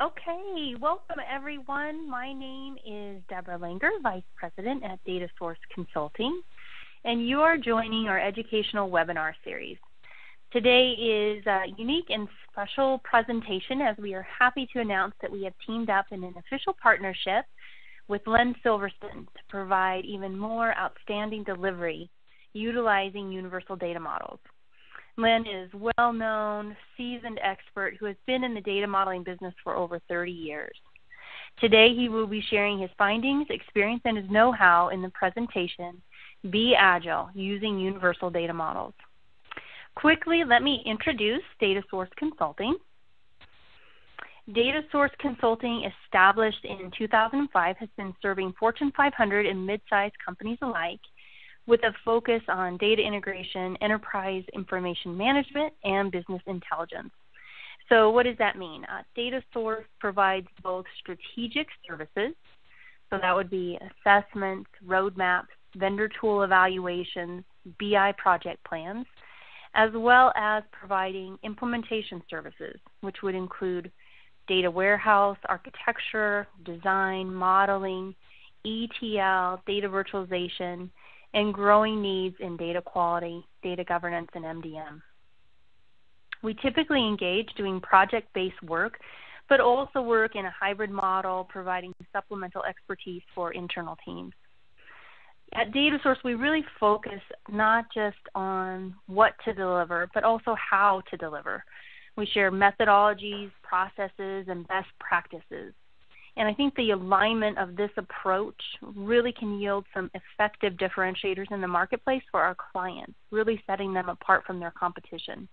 Okay, welcome everyone. My name is Deborah Langer, Vice President at Datasource Consulting, and you are joining our educational webinar series. Today is a unique and special presentation as we are happy to announce that we have teamed up in an official partnership with Len Silverston to provide even more outstanding delivery utilizing universal data models. Len is a well-known, seasoned expert who has been in the data modeling business for over 30 years. Today, he will be sharing his findings, experience, and his know-how in the presentation, Be Agile, Using Universal Data Models. Quickly, let me introduce Datasource Consulting. Datasource Consulting, established in 2005, has been serving Fortune 500 and mid-sized companies alike, with a focus on data integration, enterprise information management, and business intelligence. So what does that mean? Datasource provides both strategic services, so that would be assessments, roadmaps, vendor tool evaluations, BI project plans, as well as providing implementation services, which would include data warehouse, architecture, design, modeling, ETL, data virtualization, and growing needs in data quality, data governance, and MDM. We typically engage doing project-based work, but also work in a hybrid model, providing supplemental expertise for internal teams. At Datasource, we really focus not just on what to deliver, but also how to deliver. We share methodologies, processes, and best practices. And I think the alignment of this approach really can yield some effective differentiators in the marketplace for our clients, really setting them apart from their competition.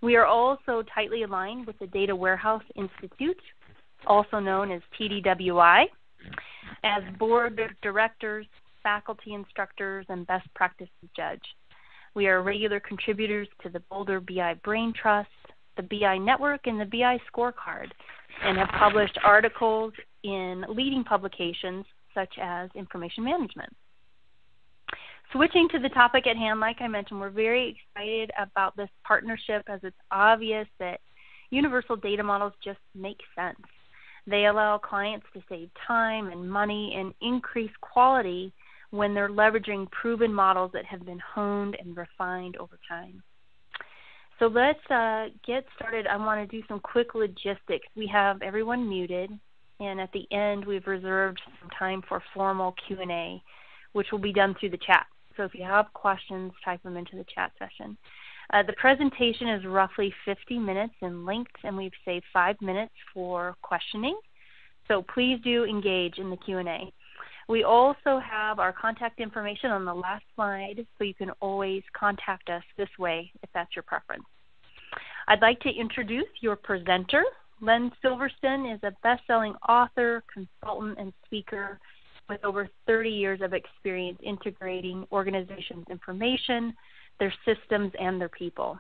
We are also tightly aligned with the Data Warehouse Institute, also known as TDWI, as board directors, faculty instructors, and best practices judge. We are regular contributors to the Boulder BI Brain Trust, the BI Network, and the BI Scorecard, and have published articles in leading publications such as Information Management. Switching to the topic at hand, like I mentioned, we're very excited about this partnership as it's obvious that universal data models just make sense. They allow clients to save time and money and increase quality when they're leveraging proven models that have been honed and refined over time. So let's get started. I want to do some quick logistics. We have everyone muted, and at the end we've reserved some time for formal Q&A, which will be done through the chat. So if you have questions, type them into the chat session. The presentation is roughly 50 minutes in length, and we've saved 5 minutes for questioning. So please do engage in the Q&A. We also have our contact information on the last slide, so you can always contact us this way if that's your preference. I'd like to introduce your presenter. Len Silverston is a best-selling author, consultant, and speaker with over 30 years of experience integrating organizations' information, their systems, and their people.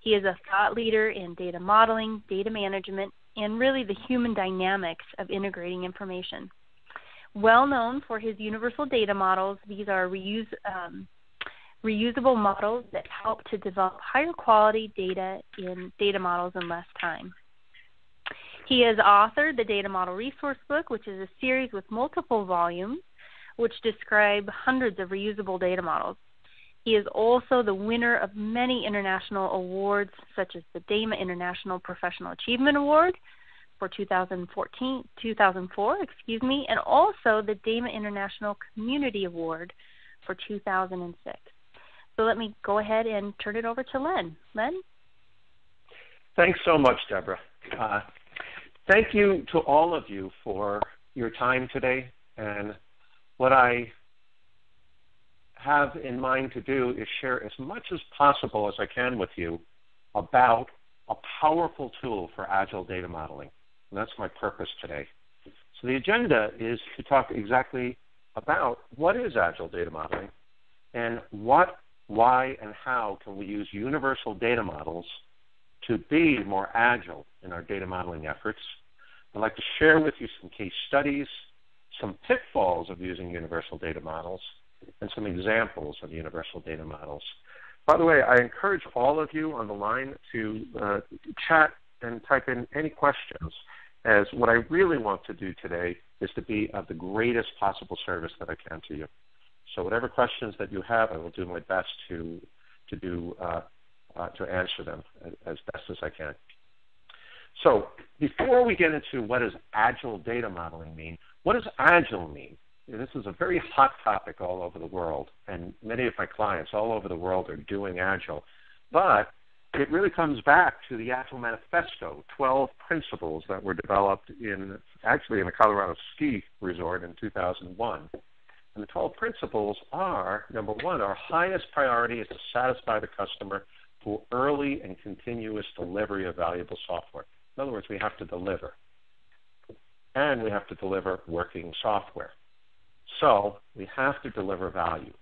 He is a thought leader in data modeling, data management, and really the human dynamics of integrating information. Well known for his universal data models, these are reusable models that help to develop higher quality data in data models in less time. He has authored the Data Model Resource Book, which is a series with multiple volumes which describe hundreds of reusable data models. He is also the winner of many international awards, such as the DAMA International Professional Achievement Award for 2004, and also the DAMA International Community Award for 2006. So let me go ahead and turn it over to Len. Len? Thanks so much, Deborah. Thank you to all of you for your time today. And what I have in mind to do is share as much as possible as I can with you about a powerful tool for Agile data modeling. And that's my purpose today. So the agenda is to talk exactly about what is Agile data modeling and what, why, and how can we use universal data models to be more agile in our data modeling efforts. I'd like to share with you some case studies, some pitfalls of using universal data models, and some examples of universal data models. By the way, I encourage all of you on the line to chat and type in any questions. as what I really want to do today is to be of the greatest possible service that I can to you. So whatever questions that you have, I will do my best to answer them as best as I can. So before we get into what does Agile data modeling mean, what does Agile mean? This is a very hot topic all over the world, and many of my clients all over the world are doing Agile. But it really comes back to the Agile Manifesto, 12 principles that were developed in a Colorado ski resort in 2001. And the 12 principles are, number one, our highest priority is to satisfy the customer for early and continuous delivery of valuable software. In other words, we have to deliver. And we have to deliver working software. So we have to deliver value.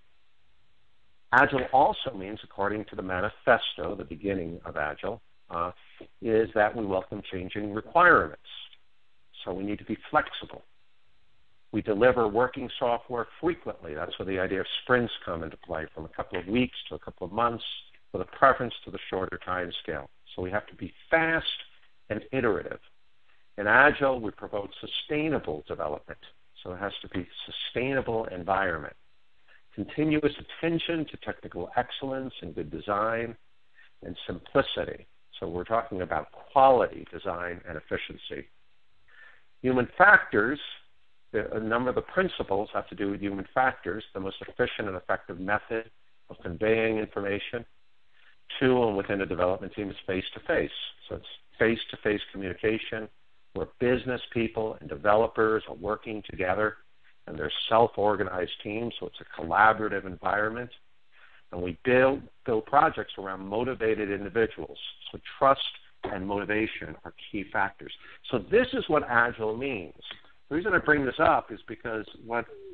Agile also means, according to the manifesto, the beginning of Agile, is that we welcome changing requirements. So we need to be flexible. We deliver working software frequently. That's where the idea of sprints come into play, from a couple of weeks to a couple of months, with a preference to the shorter time scale. So we have to be fast and iterative. In Agile, we promote sustainable development. So it has to be sustainable environment. Continuous attention to technical excellence and good design, and simplicity. So we're talking about quality, design, and efficiency. Human factors, a number of the principles have to do with human factors, the most efficient and effective method of conveying information to and within a development team is face-to-face. So it's face-to-face communication where business people and developers are working together, and they're self-organized teams, so it's a collaborative environment. And we build projects around motivated individuals. So trust and motivation are key factors. So this is what Agile means. The reason I bring this up is because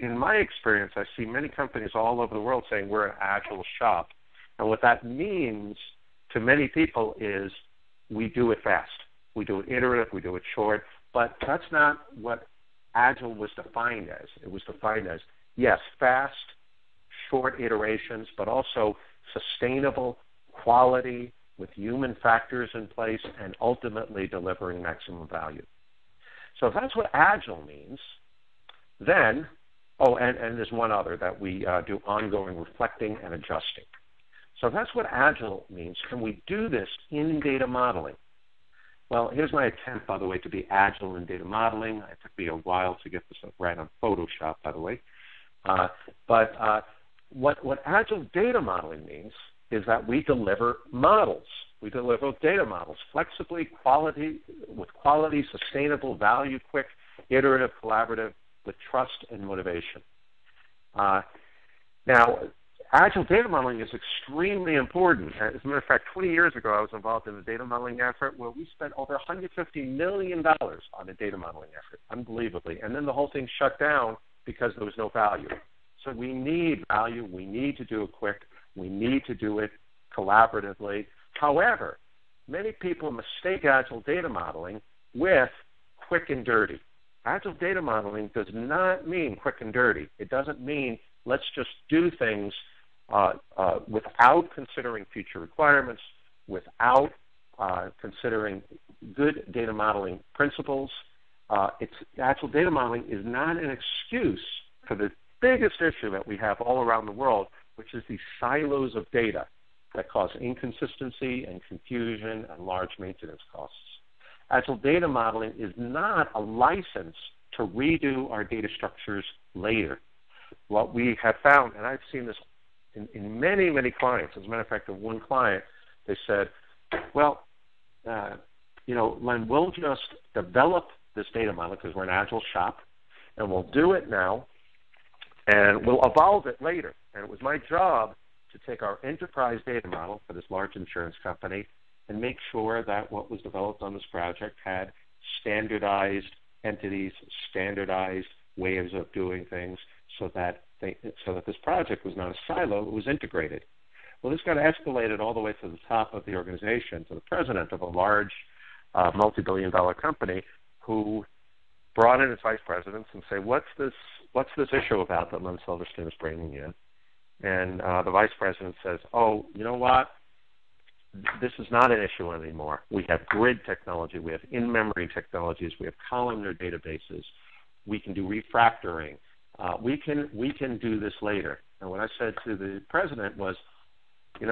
in my experience, I see many companies all over the world saying we're an Agile shop. And what that means to many people is we do it fast. We do it iterative, we do it short, but that's not what Agile was defined as. It was defined as, yes, fast, short iterations, but also sustainable quality with human factors in place and ultimately delivering maximum value. So if that's what Agile means, then, and there's one other, that we do ongoing reflecting and adjusting. So if that's what Agile means, can we do this in data modeling? Well, here's my attempt, by the way, to be Agile in data modeling. It took me a while to get this right on Photoshop, by the way. But what Agile data modeling means is that we deliver models. We deliver data models flexibly, with quality, sustainable, value, quick, iterative, collaborative, with trust and motivation. Now, Agile data modeling is extremely important. As a matter of fact, 20 years ago, I was involved in a data modeling effort where we spent over $150 million on a data modeling effort, unbelievably. And then the whole thing shut down because there was no value. So we need value. We need to do it quick. We need to do it collaboratively. However, many people mistake Agile data modeling with quick and dirty. Agile data modeling does not mean quick and dirty. It doesn't mean let's just do things without considering future requirements, without considering good data modeling principles. Agile data modeling is not an excuse for the biggest issue that we have all around the world, which is these silos of data that cause inconsistency and confusion and large maintenance costs. Agile data modeling is not a license to redo our data structures later. What we have found, and I've seen this in many, many clients. As a matter of fact, of one client, they said, well, Len, we'll just develop this data model because we're an Agile shop, and we'll do it now, and we'll evolve it later. And it was my job to take our enterprise data model for this large insurance company and make sure that what was developed on this project had standardized entities, standardized ways of doing things, so that this project was not a silo, it was integrated. Well, this got escalated all the way to the top of the organization, to the president of a large multi-billion-dollar company, who brought in his vice presidents and say, what's this issue about that Len Silverston is bringing in? And the vice president says, oh, you know what? this is not an issue anymore. We have grid technology. We have in-memory technologies. We have columnar databases. We can do refactoring. We can do this later. And what I said to the president was, there's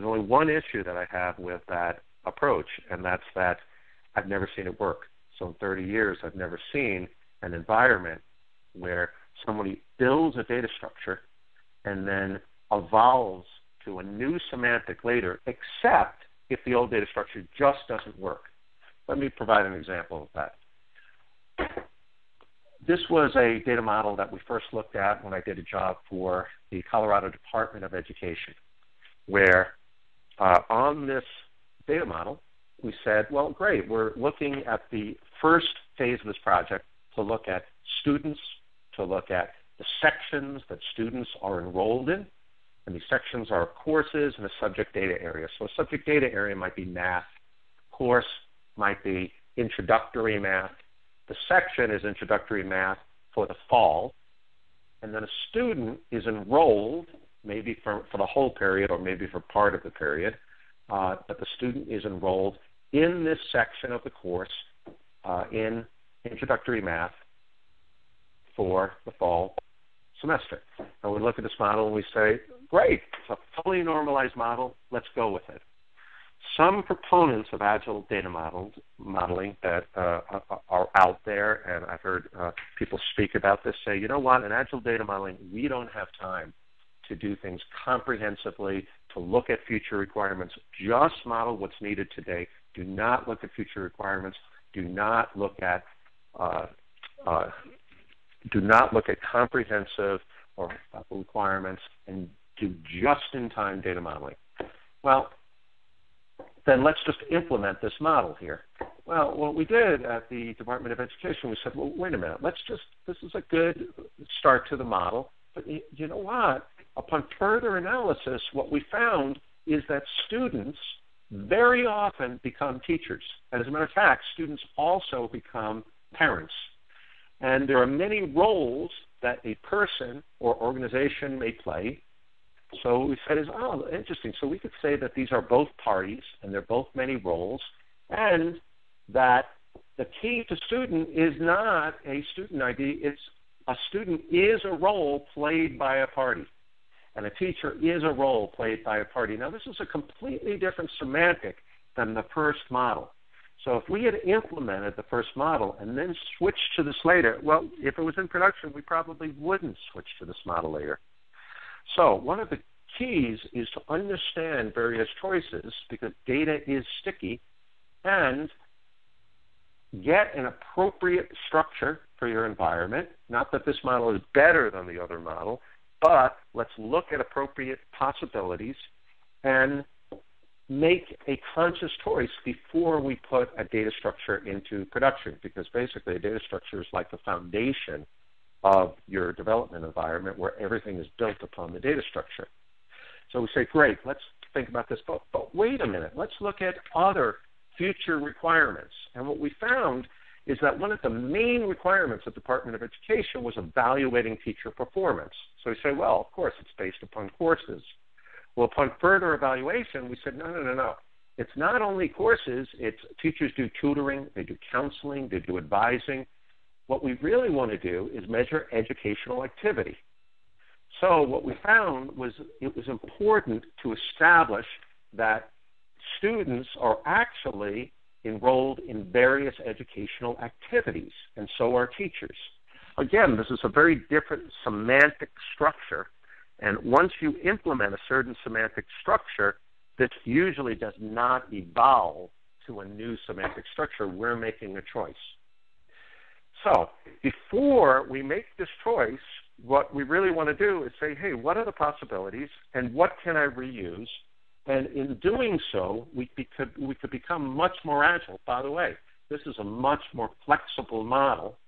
only one issue that I have with that approach, and that's that I've never seen it work. So in 30 years, I've never seen an environment where somebody builds a data structure and then evolves to a new semantic later, except if the old data structure just doesn't work. Let me provide an example of that. This was a data model that we first looked at when I did a job for the Colorado Department of Education, where on this data model, we said, well, great, we're looking at the first phase of this project to look at students, to look at the sections that students are enrolled in, and these sections are courses and a subject data area. So a subject data area might be math, course might be introductory math, the section is introductory math for the fall, and then a student is enrolled, maybe for the whole period or maybe for part of the period, but the student is enrolled in this section of the course in introductory math for the fall semester. And we look at this model and we say, great, it's a fully normalized model, let's go with it. Some proponents of Agile data modeling that are out there, and I've heard people speak about this, say, you know what, in Agile data modeling, we don't have time to do things comprehensively, to look at future requirements. Just model what's needed today. Do not look at future requirements. Do not look at comprehensive or requirements, and do just-in-time data modeling. Well, then let's just implement this model here. Well, what we did at the Department of Education, we said, well, wait a minute, this is a good start to the model, but you know what? Upon further analysis, what we found is that students very often become teachers. And as a matter of fact, students also become parents. And there are many roles that a person or organization may play. So what we said is, oh, interesting. So we could say that these are both parties and they're both many roles, and that the key to student is not a student ID. It's a student is a role played by a party, and a teacher is a role played by a party. Now, this is a completely different semantic than the first model. So if we had implemented the first model and then switched to this later, well, if it was in production, we probably wouldn't switch to this model later. So one of the keys is to understand various choices, because data is sticky, and get an appropriate structure for your environment. Not that this model is better than the other model, but let's look at appropriate possibilities and make a conscious choice before we put a data structure into production, because basically a data structure is like the foundation of your development environment where everything is built upon the data structure. So we say, great, let's think about this, but wait a minute, let's look at other future requirements. And what we found is that one of the main requirements of the Department of Education was evaluating teacher performance. So we say, well, of course, it's based upon courses. Well, upon further evaluation, we said, no. It's not only courses, it's teachers do tutoring, they do counseling, they do advising. What we really want to do is measure educational activity. So what we found was it was important to establish that students are actually enrolled in various educational activities, and so are teachers. Again, this is a very different semantic structure, and once you implement a certain semantic structure, this usually does not evolve to a new semantic structure. We're making a choice. So before we make this choice, what we really want to do is say, hey, what are the possibilities and what can I reuse? And in doing so, we could become much more agile. By the way, this is a much more flexible model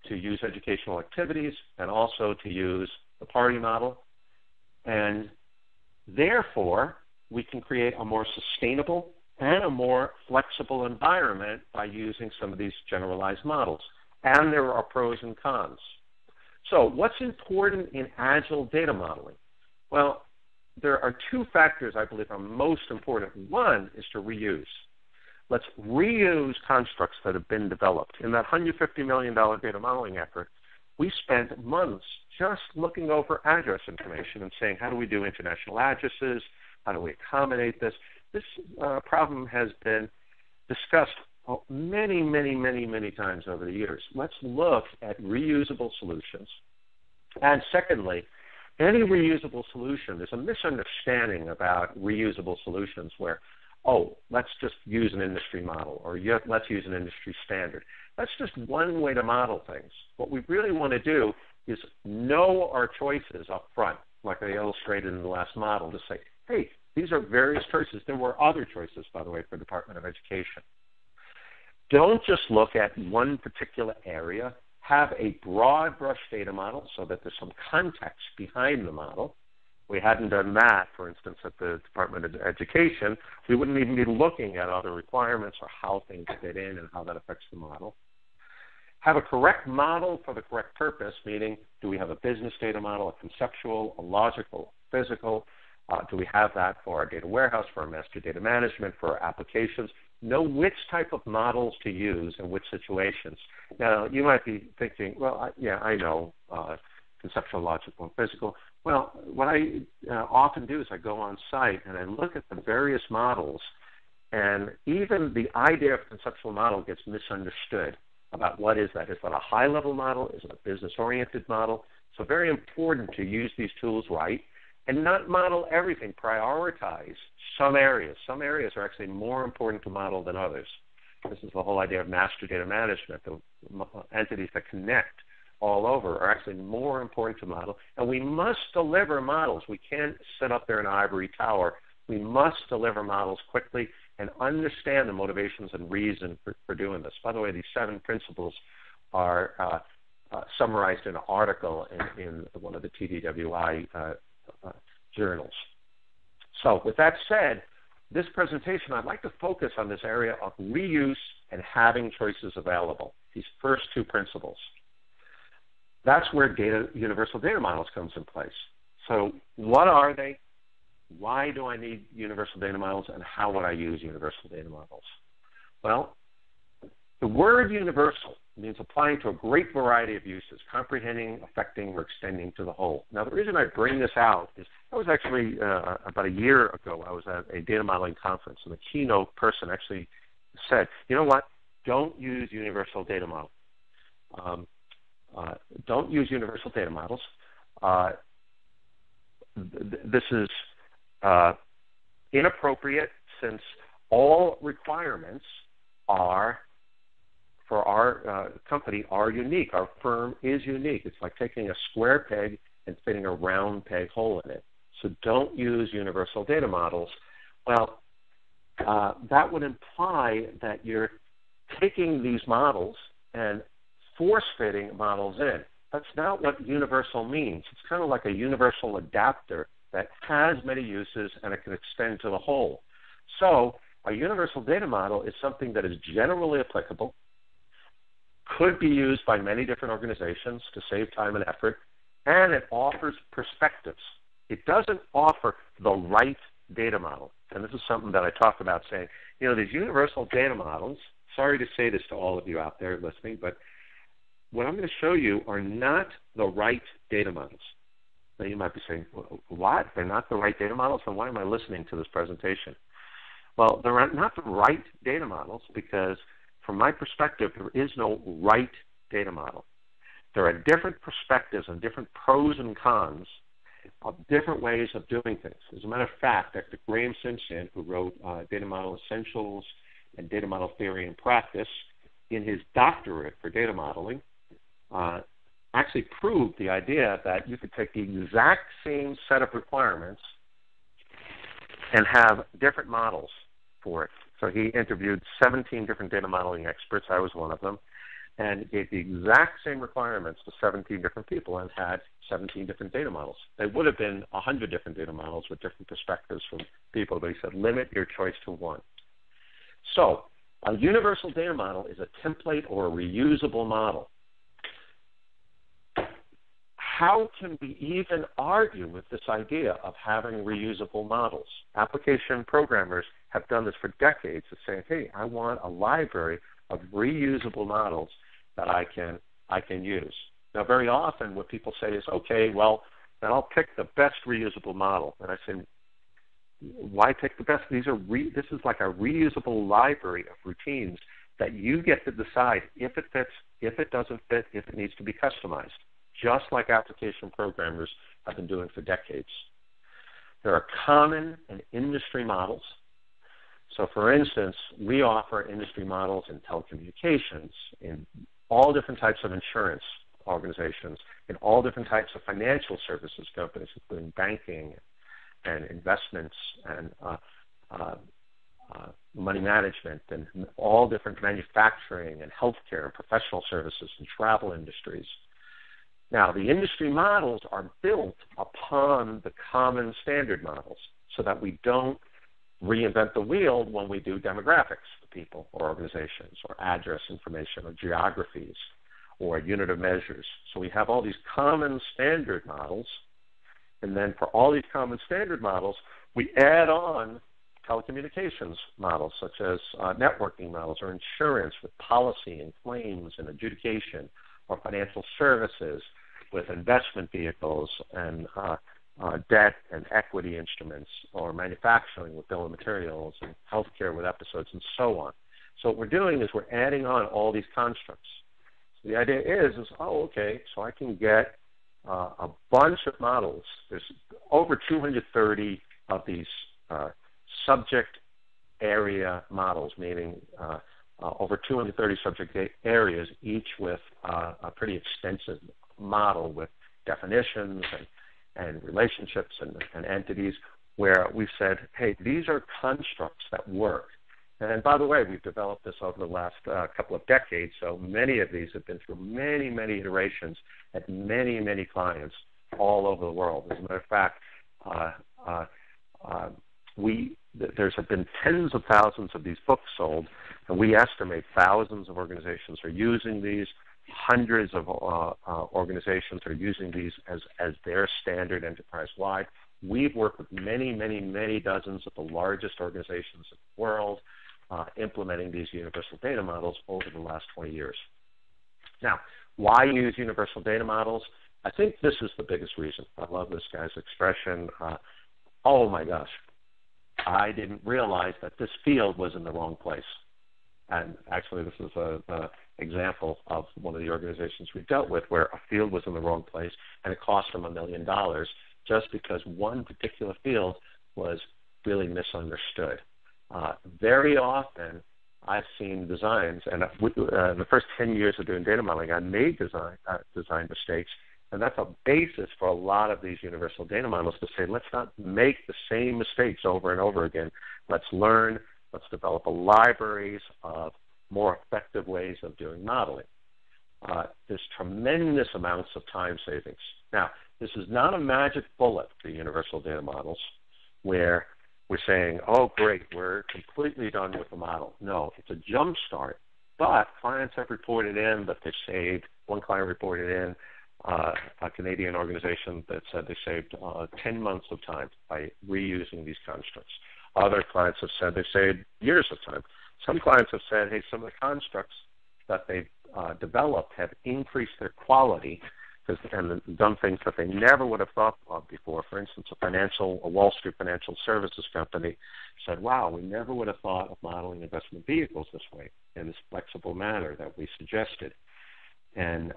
to use educational activities and also to use the party model. And therefore, we can create a more sustainable and a more flexible environment by using some of these generalized models. And there are pros and cons. So what's important in Agile data modeling? Well, there are two factors I believe are most important. One is to reuse. Let's reuse constructs that have been developed. In that $150 million data modeling effort, we spent months just looking over address information and saying, how do we do international addresses? How do we accommodate this? This problem has been discussed many, many, many, many times over the years. Let's look at reusable solutions. And secondly, any reusable solution, there's a misunderstanding about reusable solutions where, oh, let's just use an industry model, or let's use an industry standard. That's just one way to model things. What we really want to do is know our choices up front, like I illustrated in the last model, to say, hey, these are various choices. There were other choices, by the way, for the Department of Education. Don't just look at one particular area. Have a broad brush data model so that there's some context behind the model. We hadn't done that, for instance, at the Department of Education. We wouldn't even be looking at other requirements or how things fit in and how that affects the model. Have a correct model for the correct purpose, meaning do we have a business data model, a conceptual, a logical, physical? Do we have that for our data warehouse, for our master data management, for our applications? Know which type of models to use in which situations. Now, you might be thinking, well, I know conceptual, logical, and physical. Well, what I often do is I go on site and I look at the various models, and even the idea of a conceptual model gets misunderstood about what is that. Is that a high-level model? Is it a business-oriented model? So very important to use these tools right and not model everything. Prioritize some areas. Some areas are actually more important to model than others. This is the whole idea of master data management. The entities that connect all over are actually more important to model. And we must deliver models. We can't sit up there in an ivory tower. We must deliver models quickly and understand the motivations and reason for doing this. By the way, these 7 principles are summarized in an article in one of the TDWI journals. So with that said, this presentation, I'd like to focus on this area of reuse and having choices available, these first 2 principles. That's where universal data models comes in place. So what are they? Why do I need universal data models, and how would I use universal data models? Well, the word universal means applying to a great variety of uses, comprehending, affecting, or extending to the whole. Now, the reason I bring this out is I was actually, about a year ago, I was at a data modeling conference, and the keynote person actually said, you know what, don't use universal data models. Don't use universal data models. This is inappropriate since all requirements are for our company are unique. Our firm is unique. It's like taking a square peg and fitting a round peg hole in it. So don't use universal data models. Well, that would imply that you're taking these models and force-fitting models in. That's not what universal means. It's kind of like a universal adapter that has many uses and it can extend to the whole. So a universal data model is something that is generally applicable, could be used by many different organizations to save time and effort, and it offers perspectives. It doesn't offer the right data model. And this is something that I talked about saying, you know, these universal data models, sorry to say this to all of you out there listening, but what I'm going to show you are not the right data models. Now you might be saying, what? They're not the right data models? Then why am I listening to this presentation? Well, they're not the right data models because from my perspective, there is no right data model. There are different perspectives and different pros and cons of different ways of doing things. As a matter of fact, Dr. Graham Simpson, who wrote Data Model Essentials and Data Model Theory and Practice, in his doctorate for data modeling, actually proved the idea that you could take the exact same set of requirements and have different models for it. So he interviewed 17 different data modeling experts. I was one of them. And gave the exact same requirements to 17 different people and had 17 different data models. They would have been 100 different data models with different perspectives from people, but he said limit your choice to one. So a universal data model is a template or a reusable model. how can we even argue with this idea of having reusable models? Application programmers have done this for decades to say, hey, I want a library of reusable models that I can use. Now, very often what people say is, okay, well, then I'll pick the best reusable model. And I say, why pick the best? This is like a reusable library of routines that you get to decide if it fits, if it doesn't fit, if it needs to be customized, just like application programmers have been doing for decades. There are common and industry models. So, for instance, we offer industry models in telecommunications, in all different types of insurance organizations, in all different types of financial services companies, including banking and investments and money management, and all different manufacturing and healthcare and professional services and travel industries. Now, the industry models are built upon the common standard models so that we don't reinvent the wheel when we do demographics for people or organizations, or address information, or geographies, or unit of measures. So we have all these common standard models, and then for all these common standard models, we add on telecommunications models, such as networking models, or insurance with policy and claims and adjudication, or financial services with investment vehicles and debt and equity instruments, or manufacturing with bill of materials, and healthcare with episodes, and so on. So what we're doing is we're adding on all these constructs. So the idea is oh, okay, so I can get a bunch of models. There's over 230 of these subject area models, meaning over 230 subject areas, each with a pretty extensive model with definitions and relationships and entities, where we've said, hey, these are constructs that work. And by the way, we've developed this over the last couple of decades, so many of these have been through many, many iterations at many, many clients all over the world. As a matter of fact, there's been tens of thousands of these books sold, and we estimate thousands of organizations are using these. Hundreds of organizations are using these as their standard enterprise-wide. We've worked with many, many, many dozens of the largest organizations in the world implementing these universal data models over the last 20 years. Now, why use universal data models? I think this is the biggest reason. I love this guy's expression. Oh, my gosh, I didn't realize that this field was in the wrong place. And actually, this is an example of one of the organizations we dealt with where a field was in the wrong place, and it cost them $1 million just because one particular field was really misunderstood. Very often, I've seen designs, and in the first 10 years of doing data modeling, I made design mistakes, and that's a basis for a lot of these universal data models to say, let's not make the same mistakes over and over again. Let's learn. Let's develop libraries of more effective ways of doing modeling. There's tremendous amounts of time savings. Now, this is not a magic bullet for universal data models where we're saying, oh, great, we're completely done with the model. No, it's a jump start, but clients have reported in that they've saved. One client reported in a Canadian organization that said they saved 10 months of time by reusing these constructs. Other clients have said they've saved years of time. Some clients have said, hey, some of the constructs that they've developed have increased their quality and done things that they never would have thought of before. For instance, a Wall Street financial services company said, wow, we never would have thought of modeling investment vehicles this way, in this flexible manner that we suggested. And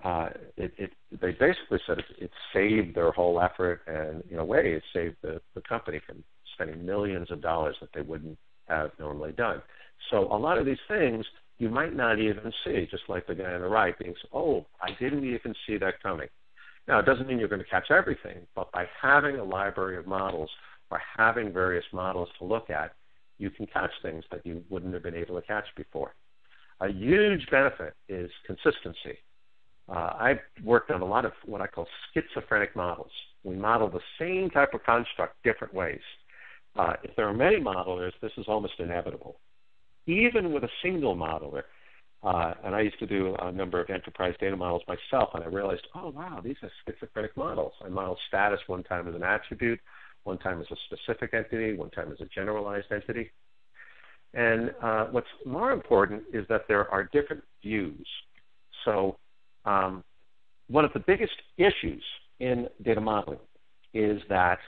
they basically said it saved their whole effort, and in a way it saved the company from spending millions of dollars that they wouldn't have normally done. So a lot of these things you might not even see, just like the guy on the right being, oh, I didn't even see that coming. Now, it doesn't mean you're going to catch everything, but by having a library of models or having various models to look at, you can catch things that you wouldn't have been able to catch before. A huge benefit is consistency. I've worked on a lot of what I call schizophrenic models. We model the same type of construct different ways. If there are many modelers, this is almost inevitable. Even with a single modeler, And I used to do a number of enterprise data models myself, and I realized, oh, wow, these are schizophrenic models. I modeled status one time as an attribute, one time as a specific entity, one time as a generalized entity. And what's more important is that there are different views. So one of the biggest issues in data modeling is that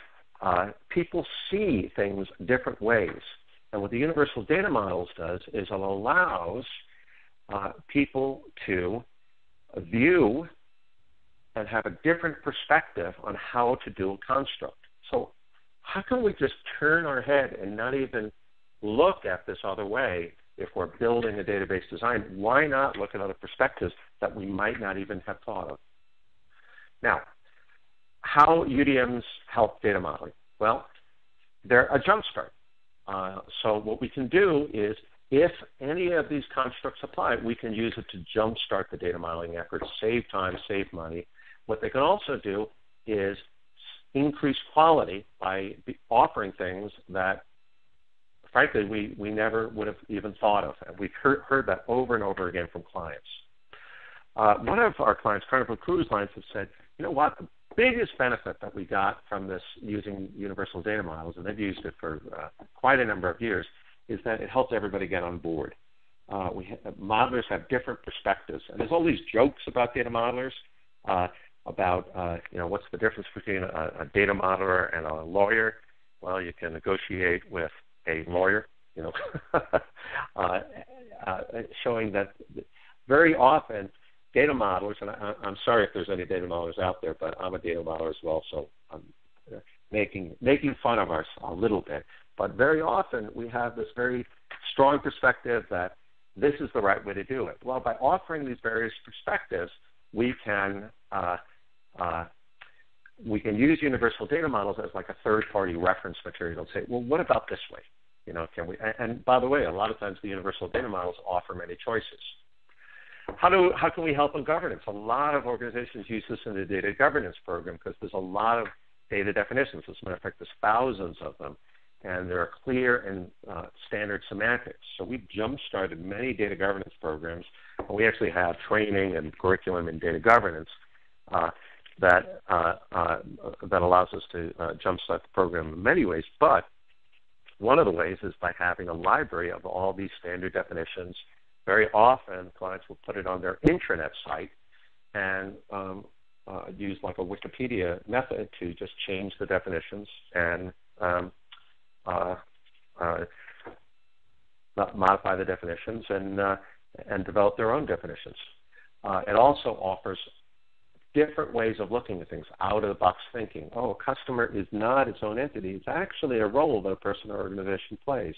people see things different ways. And what the universal data models does is it allows people to view and have a different perspective on how to do a construct. So how can we just turn our head and not even look at this other way if we're building a database design? Why not look at other perspectives that we might not even have thought of? Now, how UDMs help data modeling? Well, they're a jumpstart. So what we can do is, if any of these constructs apply, we can use it to jumpstart the data modeling effort, save time, save money. What they can also do is increase quality by offering things that, frankly, we never would have even thought of. And we've heard that over and over again from clients. One of our clients, Carnival Cruise Lines, have said, you know what, the biggest benefit that we got from this using universal data models, and they've used it for quite a number of years, is that it helps everybody get on board. Modelers have different perspectives, and there's all these jokes about data modelers, about what's the difference between a data modeler and a lawyer. Well, you can negotiate with a lawyer, showing that very often data modelers, and I'm sorry if there's any data modelers out there, but I'm a data modeler as well, so I'm making fun of us a little bit. But very often we have this very strong perspective that this is the right way to do it. Well, by offering these various perspectives, we can use universal data models as like a third-party reference material to say, well, what about this way? Can we? And by the way, a lot of times the universal data models offer many choices. How can we help in governance? A lot of organizations use this in the data governance program because there's a lot of data definitions. As a matter of fact, there's thousands of them, and there are clear and standard semantics. So we've jump-started many data governance programs, and we actually have training and curriculum in data governance that allows us to jumpstart the program in many ways. But one of the ways is by having a library of all these standard definitions. Very often, clients will put it on their intranet site and use like a Wikipedia method to just change the definitions and modify the definitions and develop their own definitions. It also offers different ways of looking at things, out-of-the-box thinking. Oh, a customer is not its own entity. It's actually a role that a person or organization plays.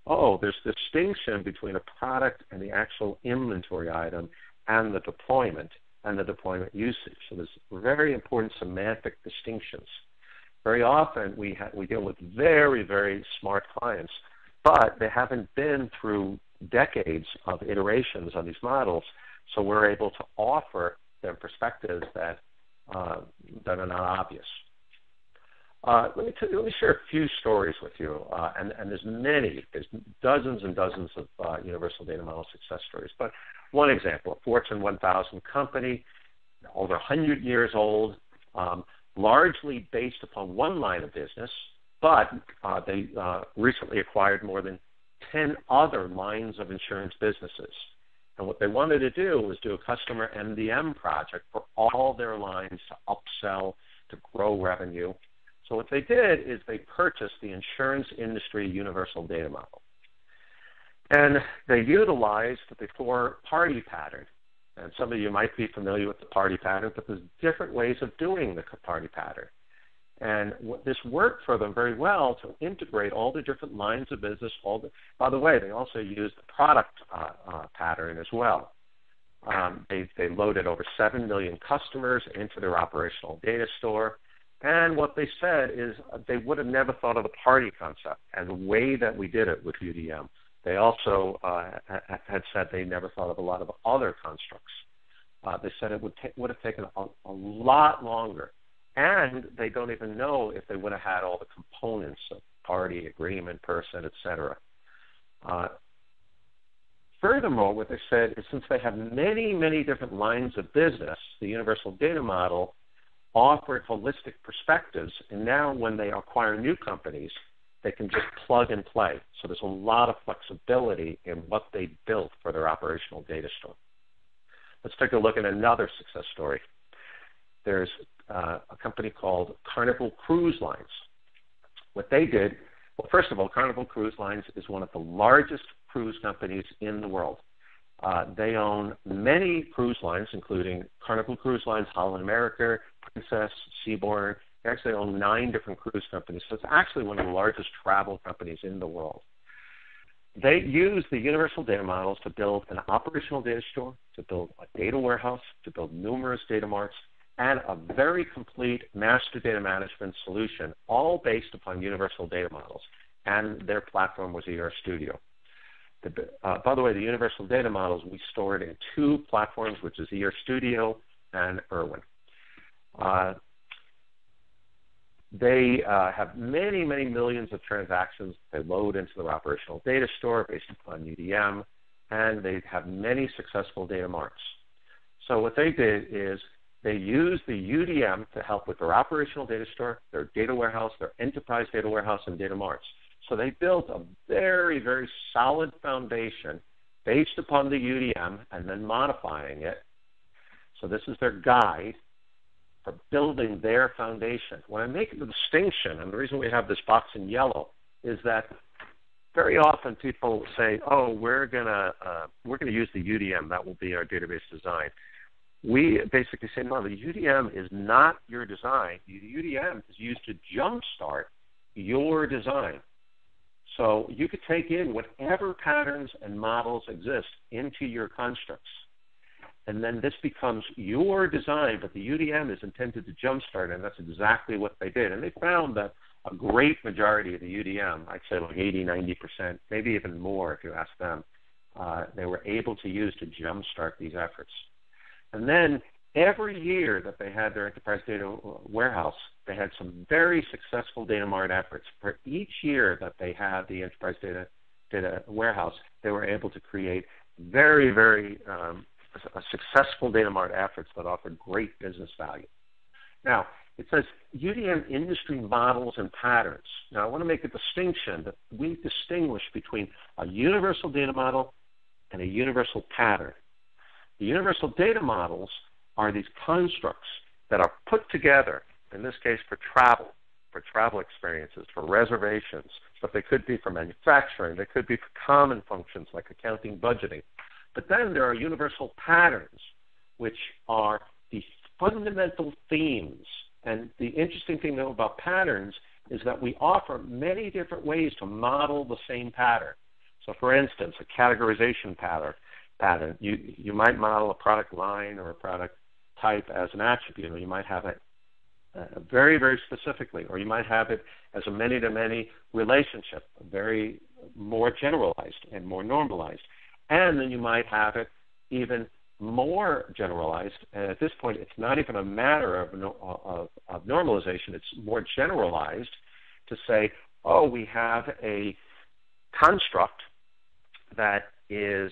Oh, there's distinction between a product and the actual inventory item and the deployment usage. So there's very important semantic distinctions. Very often we deal with very, very smart clients, but they haven't been through decades of iterations on these models, so we're able to offer them perspectives that are not obvious. Let me share a few stories with you, and there's dozens and dozens of universal data model success stories. But one example, a Fortune 1000 company, over 100 years old, largely based upon one line of business, but they recently acquired more than 10 other lines of insurance businesses. And what they wanted to do was do a customer MDM project for all their lines to upsell, to grow revenue. So what they did is they purchased the insurance industry universal data model. And they utilized the four-party pattern. And some of you might be familiar with the party pattern, but there's different ways of doing the party pattern. And this worked for them very well to integrate all the different lines of business. By the way, they also used the product pattern as well. They loaded over 7 million customers into their operational data store. And what they said is they would have never thought of the party concept and the way that we did it with UDM. They also had said they never thought of a lot of other constructs. They said it would have taken a lot longer. And they don't even know if they would have had all the components of party, agreement, person, et cetera. Furthermore, what they said is since they have many, many different lines of business, the universal data model offered holistic perspectives, and now when they acquire new companies, they can just plug and play. So there's a lot of flexibility in what they built for their operational data store. Let's take a look at another success story. There's a company called Carnival Cruise Lines. What they did, well, first of all, Carnival Cruise Lines is one of the largest cruise companies in the world. They own many cruise lines, including Carnival Cruise Lines, Holland America, Princess, Seabourn. They actually own 9 different cruise companies, so it's actually one of the largest travel companies in the world. They use the universal data models to build an operational data store, to build a data warehouse, to build numerous data marts, and a very complete master data management solution, all based upon universal data models. And their platform was ER Studio. By the way, the universal data models we stored in 2 platforms, which is ER Studio and Irwin. They have many, many millions of transactions they load into their operational data store based upon UDM, and they have many successful data marts. So what they did is they used the UDM to help with their operational data store, their data warehouse, their enterprise data warehouse, and data marts. So they built a very, very solid foundation based upon the UDM and then modifying it. So this is their guide for building their foundation. When I make the distinction, and the reason we have this box in yellow, is that very often people say, "Oh, we're gonna use the UDM. That will be our database design." We basically say, no, the UDM is not your design. The UDM is used to jumpstart your design. So you could take in whatever patterns and models exist into your constructs. And then this becomes your design, but the UDM is intended to jumpstart, and that's exactly what they did. And they found that a great majority of the UDM, I'd say like 80, 90%, maybe even more if you ask them, they were able to use to jumpstart these efforts. And then every year that they had their enterprise data warehouse, they had some very successful data mart efforts. For each year that they had the enterprise data warehouse, they were able to create very, very successful data mart efforts that offered great business value. Now, it says UDM industry models and patterns. Now, I want to make a distinction that we distinguish between a universal data model and a universal pattern. The universal data models are these constructs that are put together, in this case for travel experiences, for reservations, but they could be for manufacturing, they could be for common functions like accounting, budgeting. But then there are universal patterns, which are the fundamental themes. And the interesting thing, though, about patterns is that we offer many different ways to model the same pattern. So, for instance, a categorization pattern. You might model a product line or a product type as an attribute, or you might have it very, very specifically, or you might have it as a many-to-many relationship, very more generalized and more normalized. And then you might have it even more generalized. And at this point, it's not even a matter of normalization. It's more generalized to say, oh, we have a construct that is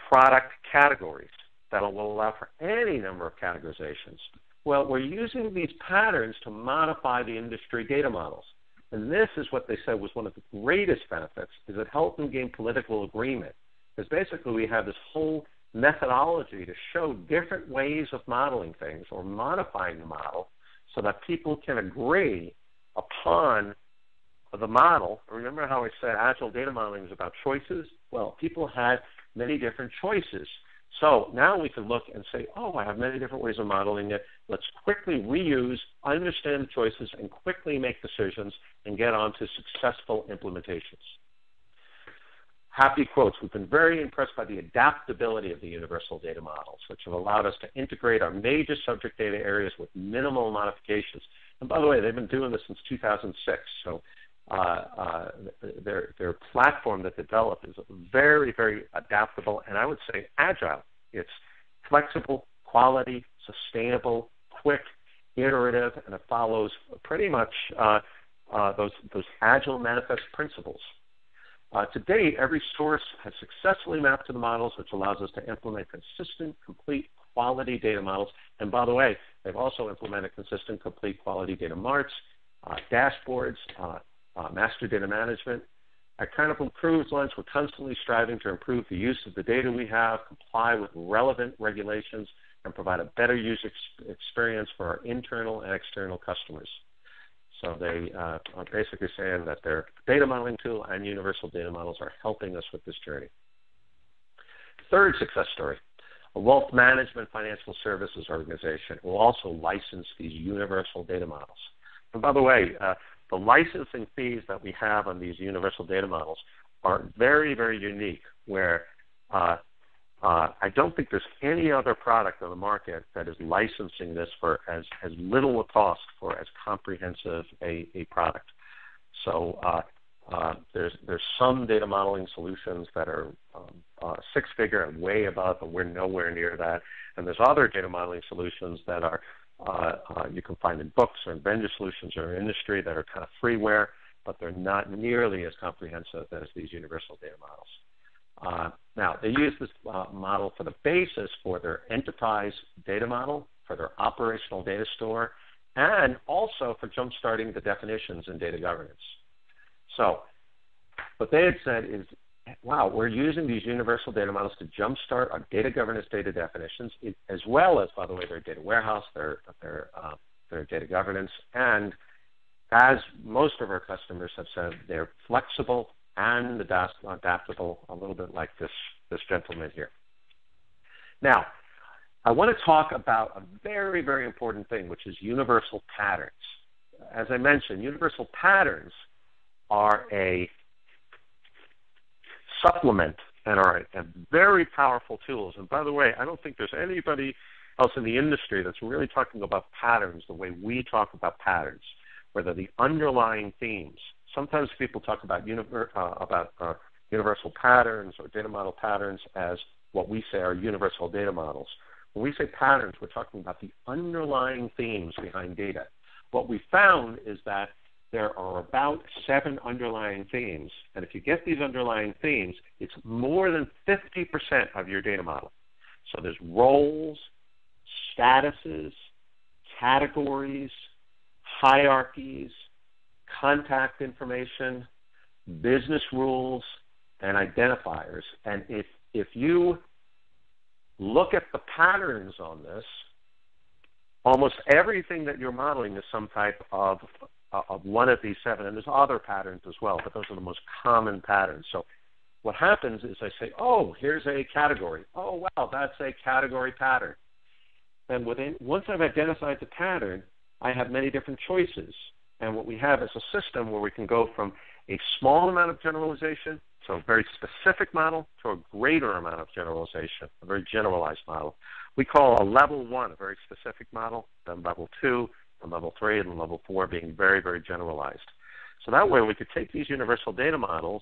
product categories that will allow for any number of categorizations. Well, we're using these patterns to modify the industry data models. And this is what they said was one of the greatest benefits, is it helped them gain political agreement. Because basically we have this whole methodology to show different ways of modeling things or modifying the model so that people can agree upon the model. Remember how I said Agile data modeling is about choices? Well, people had many different choices. So now we can look and say, oh, I have many different ways of modeling it. Let's quickly reuse, understand the choices, and quickly make decisions and get on to successful implementations. Happy quotes. We've been very impressed by the adaptability of the universal data models, which have allowed us to integrate our major subject data areas with minimal modifications. And by the way, they've been doing this since 2006. So their platform that developed is very, very adaptable, and I would say agile. It's flexible, quality, sustainable, quick, iterative, and it follows pretty much those agile manifest principles. To date, every source has successfully mapped to the models, which allows us to implement consistent, complete, quality data models. And by the way, they've also implemented consistent, complete, quality data marts, dashboards, master data management. At Carnival Cruise Lines, we're constantly striving to improve the use of the data we have, comply with relevant regulations, and provide a better user experience for our internal and external customers. So they are basically saying that their data modeling tool and universal data models are helping us with this journey. Third success story, a wealth management financial services organization will also license these universal data models. And by the way, the licensing fees that we have on these universal data models are very, very unique, where I don't think there's any other product on the market that is licensing this for as little a cost for as comprehensive a product. So there's some data modeling solutions that are six-figure and way above, and we're nowhere near that. And there's other data modeling solutions that are you can find in books or in vendor solutions or in industry that are kind of freeware, but they're not nearly as comprehensive as these universal data models. Now, they use this model for the basis for their enterprise data model, for their operational data store, and also for jump-starting the definitions in data governance. So what they had said is, wow, we're using these universal data models to jumpstart our data governance data definitions, as well as, by the way, their data warehouse, their data governance, and as most of our customers have said, they're flexible and adaptable, a little bit like this gentleman here. Now, I want to talk about a very, very important thing, which is universal patterns. As I mentioned, universal patterns are a supplement and are very powerful tools. And by the way, I don't think there's anybody else in the industry that's really talking about patterns the way we talk about patterns, whether the underlying themes. Sometimes people talk about universal patterns or data model patterns as what we say are universal data models. When we say patterns, we're talking about the underlying themes behind data. What we found is that there are about 7 underlying themes, and if you get these underlying themes, it's more than 50% of your data model. So there's roles, statuses, categories, hierarchies, contact information, business rules, and identifiers. And if you look at the patterns on this, almost everything that you're modeling is some type of one of these 7. And there's other patterns as well, but those are the most common patterns. So what happens is I say, oh, here's a category. Oh, wow, that's a category pattern. And once I've identified the pattern, I have many different choices. And what we have is a system where we can go from a small amount of generalization, so a very specific model, to a greater amount of generalization, a very generalized model. We call a level 1 a very specific model, then level 2, and level 3, and level 4 being very, very generalized. So that way we could take these universal data models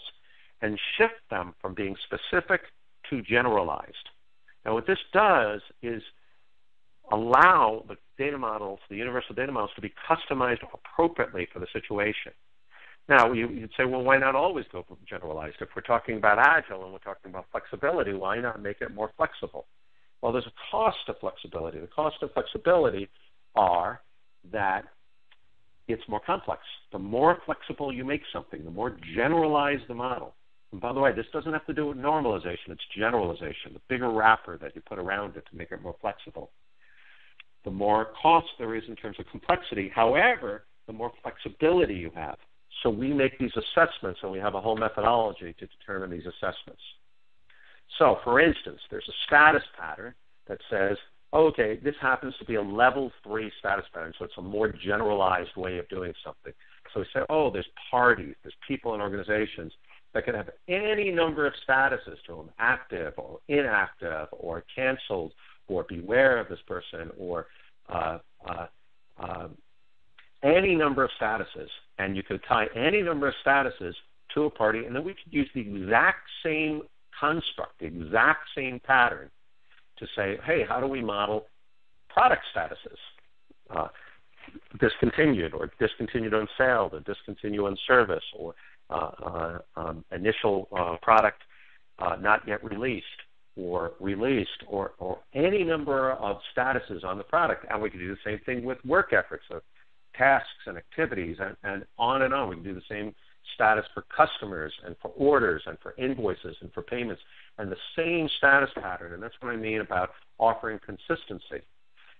and shift them from being specific to generalized. Now what this does is allow the data models, the universal data models, to be customized appropriately for the situation. Now, you'd say, well, why not always go generalized? If we're talking about Agile and we're talking about flexibility, why not make it more flexible? Well, there's a cost of flexibility. The cost of flexibility are that it's more complex. The more flexible you make something, the more generalized the model. And by the way, this doesn't have to do with normalization. It's generalization, the bigger wrapper that you put around it to make it more flexible. The more cost there is in terms of complexity. However, the more flexibility you have. So we make these assessments, and we have a whole methodology to determine these assessments. So, for instance, there's a status pattern that says, okay, this happens to be a level 3 status pattern, so it's a more generalized way of doing something. So we say, oh, there's parties, there's people and organizations that can have any number of statuses to them, active or inactive or canceled, or beware of this person, or any number of statuses. And you could tie any number of statuses to a party, and then we could use the exact same construct, the exact same pattern to say, hey, how do we model product statuses? Discontinued, or discontinued on sale, or discontinued on service, or initial product not yet released, or released, or any number of statuses on the product. And we can do the same thing with work efforts, so tasks and activities, and on and on. We can do the same status for customers and for orders and for invoices and for payments, and the same status pattern. And that's what I mean about offering consistency.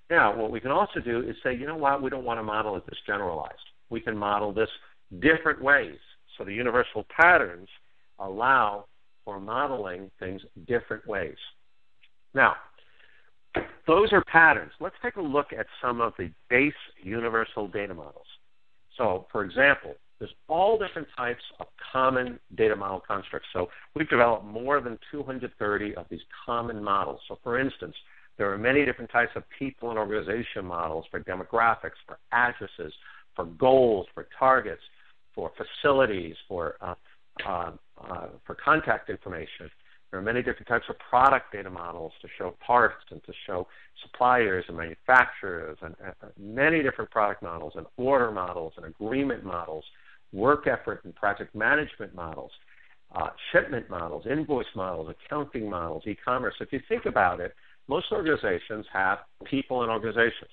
Now, what we can also do is say, you know what, we don't want to model it this generalized. We can model this different ways. So the universal patterns allow for modeling things different ways. Now, those are patterns. Let's take a look at some of the base universal data models. So, for example, there's all different types of common data model constructs. So we've developed more than 230 of these common models. So, for instance, there are many different types of people and organization models for demographics, for addresses, for goals, for targets, for facilities, for contact information. There are many different types of product data models to show parts and to show suppliers and manufacturers, and many different product models and order models and agreement models, work effort and project management models, shipment models, invoice models, accounting models, e-commerce. If you think about it, most organizations have people and organizations.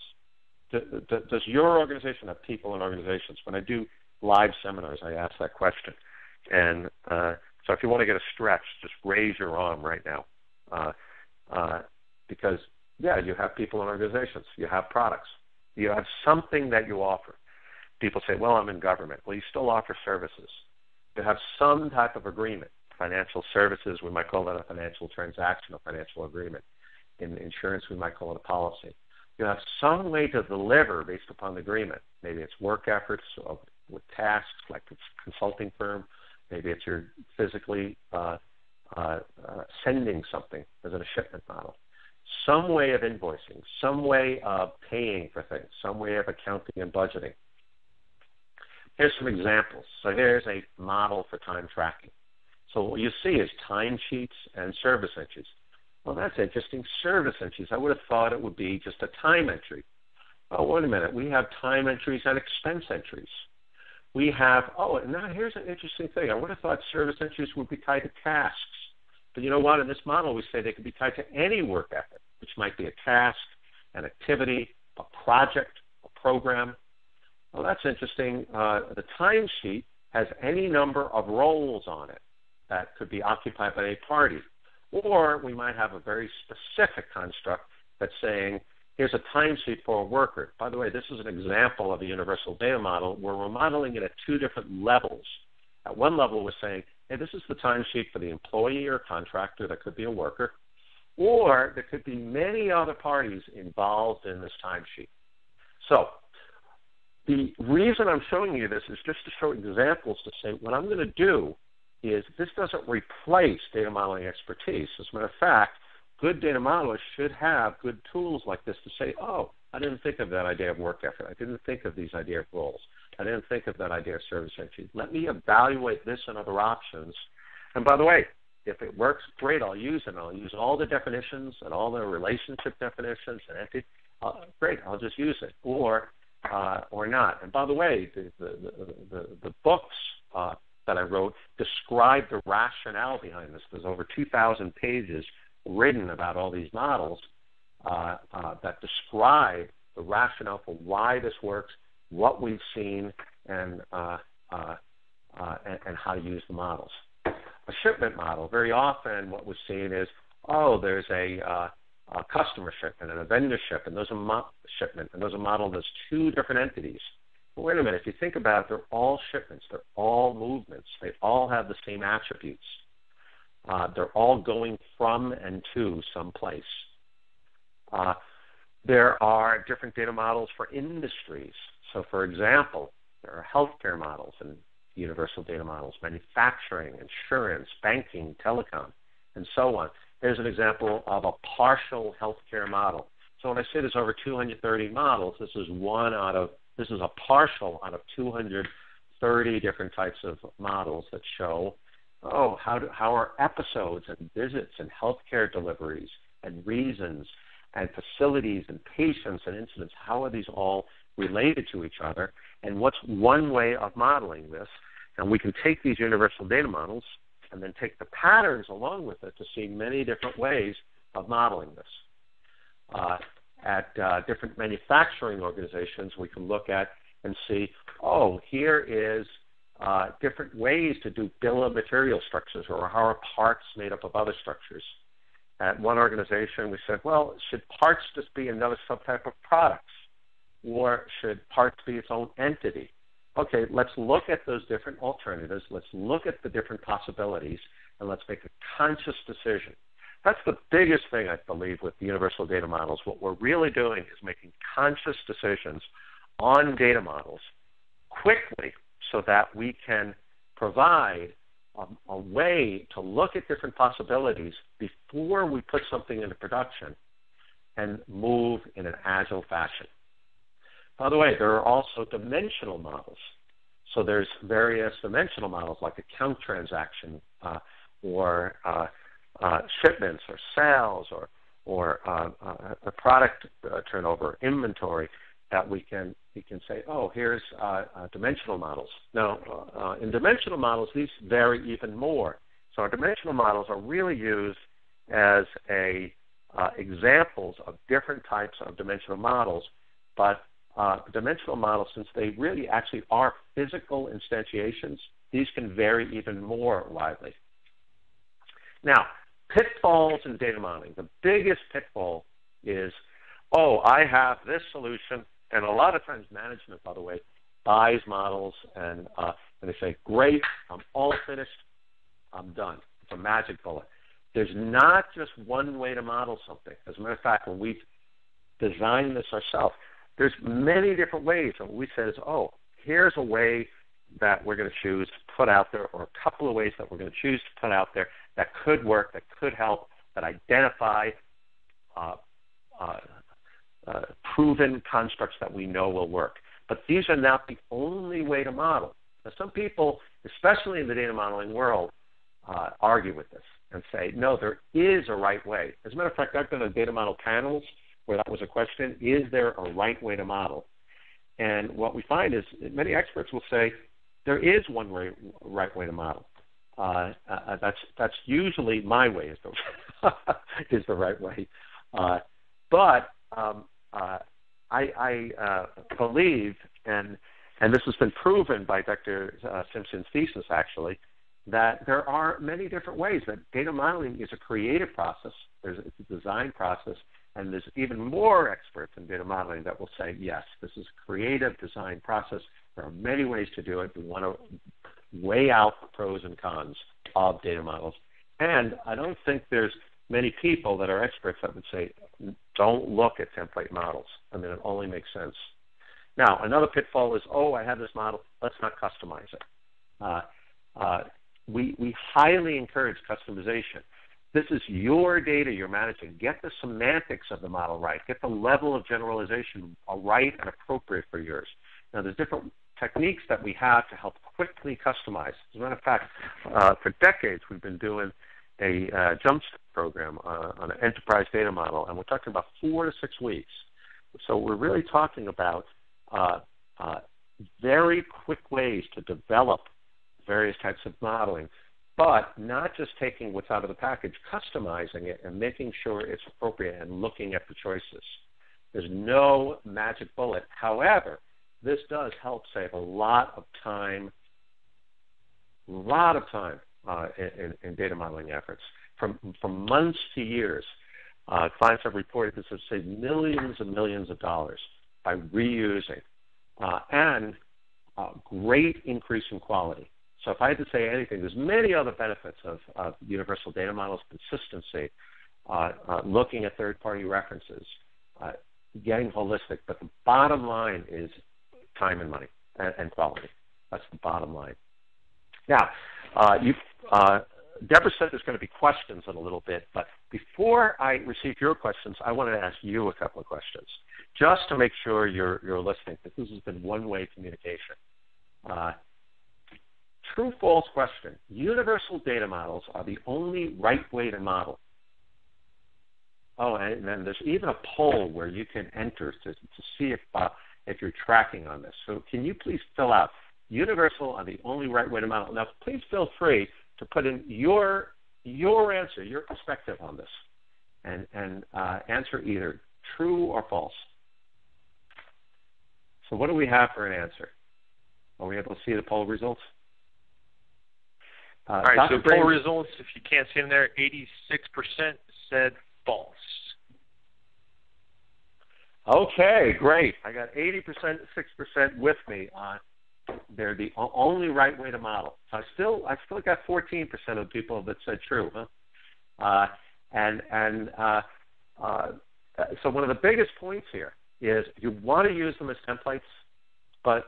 Does your organization have people and organizations? When I do live seminars, I ask that question. And so if you want to get a stretch, just raise your arm right now. Because, yeah, you have people and organizations. You have products. You have something that you offer. People say, well, I'm in government. Well, you still offer services. You have some type of agreement. Financial services, we might call that a financial transaction, a financial agreement. In insurance, we might call it a policy. You have some way to deliver based upon the agreement. Maybe it's work efforts with tasks, like a consulting firm. Maybe it's you're physically sending something as a shipment model. Some way of invoicing, some way of paying for things, some way of accounting and budgeting. Here's some examples. So here's a model for time tracking. So what you see is timesheets and service entries. Well, that's interesting. Service entries. I would have thought it would be just a time entry. Oh, wait a minute. We have time entries and expense entries. We have, and now here's an interesting thing. I would have thought service entries would be tied to tasks. But you know what? In this model, we say they could be tied to any work effort, which might be a task, an activity, a project, a program. Well, that's interesting. The timesheet has any number of roles on it that could be occupied by a party. Or we might have a very specific construct that's saying, here's a timesheet for a worker. By the way, this is an example of a universal data model where we're modeling it at two different levels. At one level, we're saying, hey, this is the timesheet for the employee or contractor. That could be a worker. Or there could be many other parties involved in this timesheet. So the reason I'm showing you this is just to show examples to say what I'm going to do is this doesn't replace data modeling expertise. As a matter of fact, good data modelers should have good tools like this to say, oh, I didn't think of that idea of work effort. I didn't think of these idea of roles. I didn't think of that idea of service entry. Let me evaluate this and other options. And by the way, if it works, great, I'll use it. I'll use all the definitions and all the relationship definitions. And great, I'll just use it, or not. And by the way, the books that I wrote describe the rationale behind this. There's over 2,000 pages written about all these models that describe the rationale for why this works, what we've seen, and how to use the models. A shipment model, very often what we're seeing is, there's a customer shipment and a vendor shipment, and those are modeled as two different entities. But wait a minute, if you think about it, they're all shipments, they're all movements, they all have the same attributes. They're all going from and to some place. There are different data models for industries. So, for example, there are healthcare models and universal data models, manufacturing, insurance, banking, telecom, and so on. There's an example of a partial healthcare model. So when I say there's over 230 models, this is a partial out of 230 different types of models that show how are episodes and visits and healthcare deliveries and reasons and facilities and patients and incidents, how are these all related to each other? And what's one way of modeling this And we can take these universal data models and then take the patterns along with it to see many different ways of modeling this. At different manufacturing organizations, we can look at and see, oh, here is different ways to do bill of material structures, or how are parts made up of other structures. At one organization, we said, well, should parts just be another subtype of products, or should parts be its own entity? Okay, let's look at those different alternatives. Let's look at the different possibilities, and let's make a conscious decision. That's the biggest thing, I believe, with the universal data models. What we're really doing is making conscious decisions on data models quickly so that we can provide a way to look at different possibilities before we put something into production and move in an agile fashion. By the way, there are also dimensional models. So there's various dimensional models like account transaction or shipments or sales or the product turnover, inventory, that we can say, oh, here's dimensional models. Now, in dimensional models, these vary even more. So our dimensional models are really used as examples of different types of dimensional models, but dimensional models, since they really actually are physical instantiations, these can vary even more widely. Now, pitfalls in data modeling. The biggest pitfall is, oh, I have this solution, and a lot of times management, by the way, buys models and they say, great, I'm all finished, I'm done. It's a magic bullet. There's not just one way to model something. As a matter of fact, when we designed this ourselves, there's many different ways. And what we said is, oh, here's a way that we're going to choose to put out there, or a couple of ways that we're going to choose to put out there that could work, that could help, that identify proven constructs that we know will work. But these are not the only way to model. Now, some people, especially in the data modeling world, argue with this and say, no, there is a right way. As a matter of fact, I've been on data model panels where that was a question, is there a right way to model? And what we find is many experts will say there is one right way to model. That's usually my way is the right way. But I believe, and this has been proven by Dr. Simpson's thesis actually, that there are many different ways, that data modeling is a creative process, it's a design process, and there's even more experts in data modeling that will say, yes, this is a creative design process. There are many ways to do it. We want to weigh out the pros and cons of data models. And I don't think there's many people that are experts that would say, don't look at template models. I mean, it only makes sense. Now, another pitfall is, oh, I have this model, let's not customize it. We highly encourage customization. This is your data you're managing. Get the semantics of the model right. Get the level of generalization right and appropriate for yours. Now, there's different techniques that we have to help quickly customize. As a matter of fact, for decades, we've been doing a jump program on an enterprise data model, and we're talking about 4 to 6 weeks. So we're really talking about very quick ways to develop various types of modeling, but not just taking what's out of the package, customizing it and making sure it's appropriate and looking at the choices. There's no magic bullet. However, this does help save a lot of time in data modeling efforts. From months to years, clients have reported this has saved millions and millions of dollars by reusing and great increase in quality. So if I had to say anything, there's many other benefits of universal data models: consistency, looking at third-party references, getting holistic. But the bottom line is time and money and quality. That's the bottom line. Now, Deborah said there's going to be questions in a little bit, but before I receive your questions, I wanted to ask you a couple of questions, just to make sure you're listening, because this has been one-way communication. True, false question. Universal data models are the only right way to model. Oh, and then there's even a poll where you can enter to see if you're tracking on this. So can you please fill out universal are the only right way to model. Now, please feel free to put in your answer, your perspective on this, and answer either true or false. So what do we have for an answer? Are we able to see the poll results? All right, so poll results, if you can't see them there, 86% said false. Okay, great. I got 80%, 6% with me on they're the only right way to model. So I still got 14% of people that said true, huh? So one of the biggest points here is you want to use them as templates, but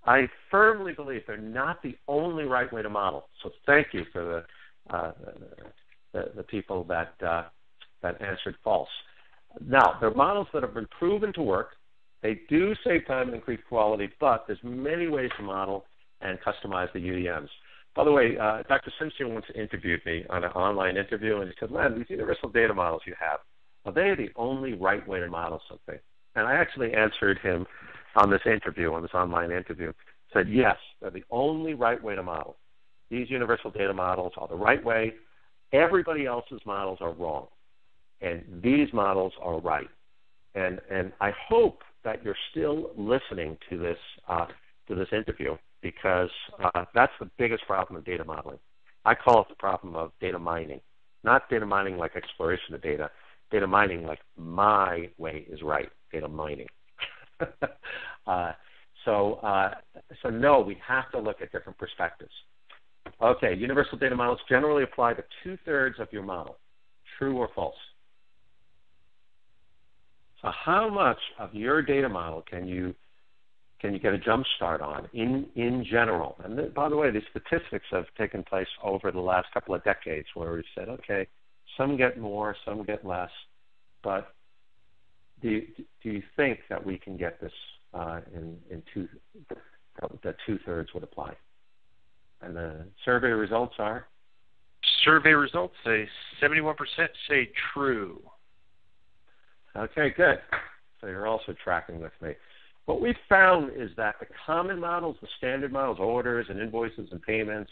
I firmly believe they're not the only right way to model. So thank you for the people that answered false. Now, there are models that have been proven to work. They do save time and increase quality, but there's many ways to model and customize the UDMs. By the way, Dr. Simpson once interviewed me on an online interview, and he said, Len, these universal data models you have, are they the only right way to model something? And I actually answered him on this interview, on this online interview, said, yes, they're the only right way to model. These universal data models are the right way. Everybody else's models are wrong, and these models are right. And I hope that you're still listening to this interview, because that's the biggest problem with data modeling. I call it the problem of data mining, not data mining like exploration of data mining like my way is right, data mining. So no, we have to look at different perspectives. Okay, universal data models generally apply to 2/3 of your model, true or false. So how much of your data model can you get a jump start on in general? And by the way, these statistics have taken place over the last couple of decades where we've said, okay, some get more, some get less, but do you think that we can get this that 2/3 would apply? And the survey results are? Survey results say 71% say true. Okay, good. So you're also tracking with me. What we found is that the common models, the standard models, orders and invoices and payments,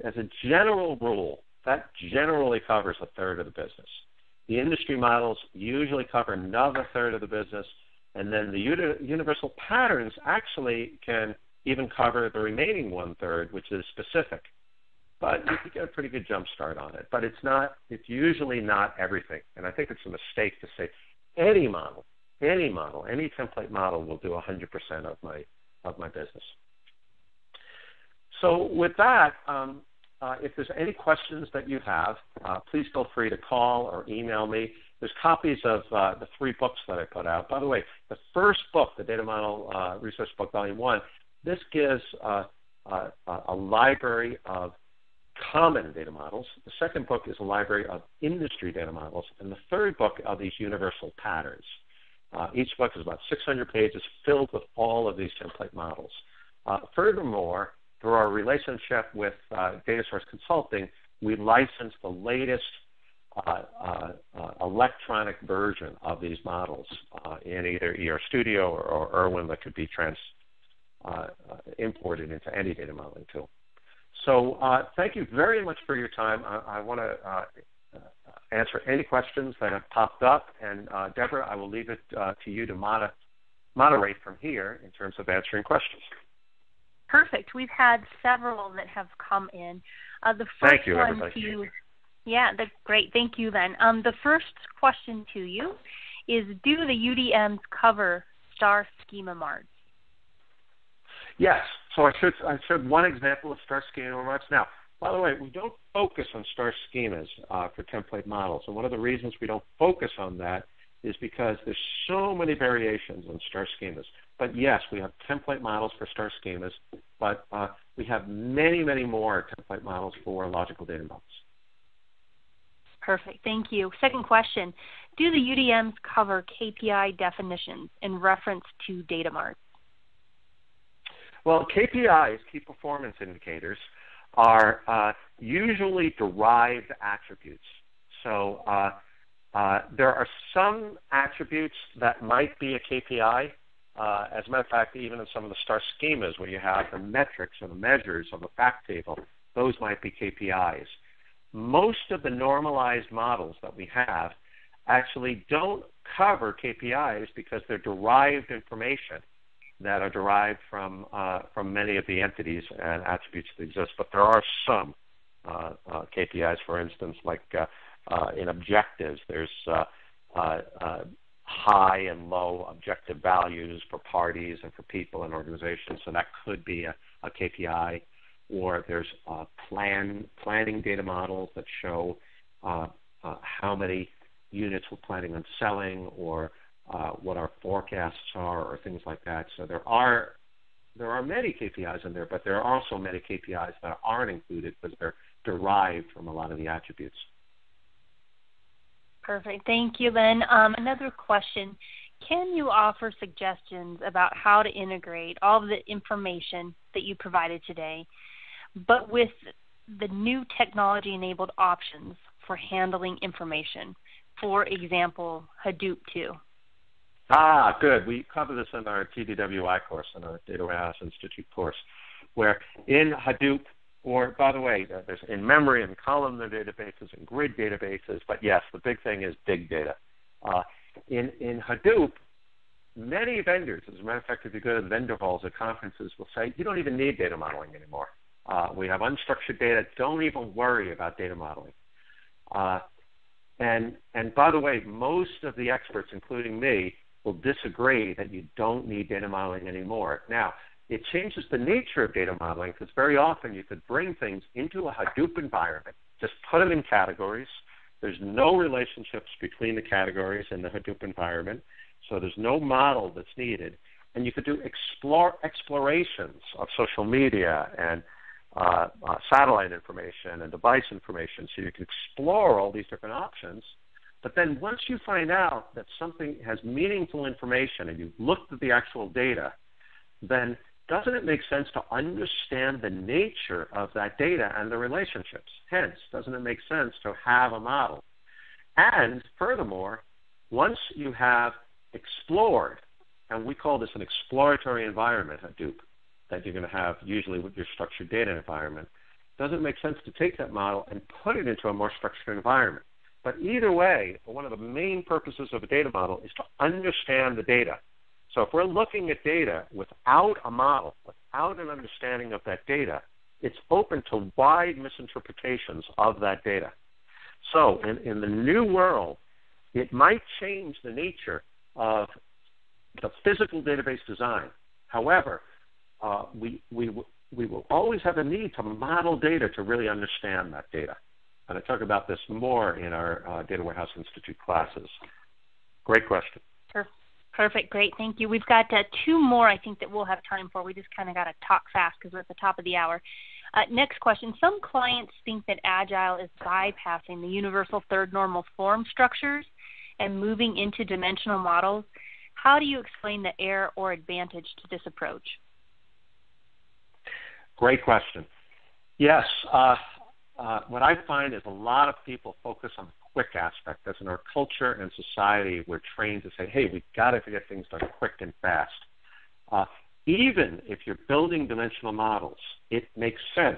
as a general rule, that generally covers 1/3 of the business. The industry models usually cover another 1/3 of the business, and then the universal patterns actually can even cover the remaining 1/3, which is specific. But you can get a pretty good jump start on it. But it's usually not everything. And I think it's a mistake to say any template model will do 100% of my business. So with that, if there's any questions that you have, please feel free to call or email me. There's copies of the 3 books that I put out. By the way, the first book, the Data Model Resource Book, Volume 1, this gives a library of common data models. The second book is a library of industry data models. And the third book are these universal patterns. Each book is about 600 pages filled with all of these template models. Furthermore, through our relationship with Datasource Consulting, we license the latest electronic version of these models in either ER Studio or Irwin that could be imported into any data modeling tool. So thank you very much for your time. I want to answer any questions that have popped up. And Deborah, I will leave it to you to moderate from here in terms of answering questions. Perfect. We've had several that have come in. The first Thank you, everybody. To you, yeah, that's great. Thank you, Len. The first question to you is, do the UDMs cover star schema marts? Yes. So I showed one example of star schema marts. Now, by the way, we don't focus on star schemas for template models. And one of the reasons we don't focus on that is because there's so many variations on star schemas. But yes, we have template models for star schemas, but we have many, many more template models for logical data models. Perfect. Thank you. Second question, do the UDMs cover KPI definitions in reference to data marts? Well, KPIs, key performance indicators, are usually derived attributes. So there are some attributes that might be a KPI, As a matter of fact, even in some of the star schemas where you have the metrics or the measures of a fact table, those might be KPIs. Most of the normalized models that we have actually don't cover KPIs because they're derived information that are derived from many of the entities and attributes that exist. But there are some KPIs, for instance, like in objectives, there's high and low objective values for parties and for people and organizations. So that could be a KPI. Or there's planning data models that show how many units we're planning on selling, or what our forecasts are, or things like that. So there are many KPIs in there, but there are also many KPIs that aren't included because they're derived from a lot of the attributes. Perfect. Thank you, Len. Another question. Can you offer suggestions about how to integrate all of the information that you provided today, but with the new technology-enabled options for handling information? For example, Hadoop 2. Good. We cover this in our TDWI course, in our Data Warehouse Institute course, where in Hadoop, or by the way, there's in-memory and columnar databases and grid databases, but yes, the big thing is big data. In Hadoop, many vendors, as a matter of fact, if you go to the vendor halls at conferences, will say, you don't even need data modeling anymore. We have unstructured data. Don't even worry about data modeling. And by the way, most of the experts, including me, will disagree that you don't need data modeling anymore. Now, it changes the nature of data modeling because very often you could bring things into a Hadoop environment, just put them in categories. There's no relationships between the categories in the Hadoop environment, so there's no model that's needed. And you could do explorations of social media and satellite information and device information, so you can explore all these different options. But then once you find out that something has meaningful information and you've looked at the actual data, then doesn't it make sense to understand the nature of that data and the relationships? Hence, doesn't it make sense to have a model? And furthermore, once you have explored, and we call this an exploratory environment, Hadoop, that you're going to have usually with your structured data environment, does it make sense to take that model and put it into a more structured environment? But either way, one of the main purposes of a data model is to understand the data. So if we're looking at data without a model, without an understanding of that data, it's open to wide misinterpretations of that data. So in the new world, it might change the nature of the physical database design. However, we will always have a need to model data to really understand that data. And I talk about this more in our Data Warehouse Institute classes. Great question. Perfect. Great. Thank you. We've got two more I think that we'll have time for. We just kind of got to talk fast because we're at the top of the hour. Next question. Some clients think that Agile is bypassing the universal third normal form structures and moving into dimensional models. How do you explain the error or advantage to this approach? Great question. Yes. What I find is a lot of people focus on the quick aspect. As in our culture and society, we're trained to say, hey, we've got to get things done quick and fast. Even if you're building dimensional models, it makes sense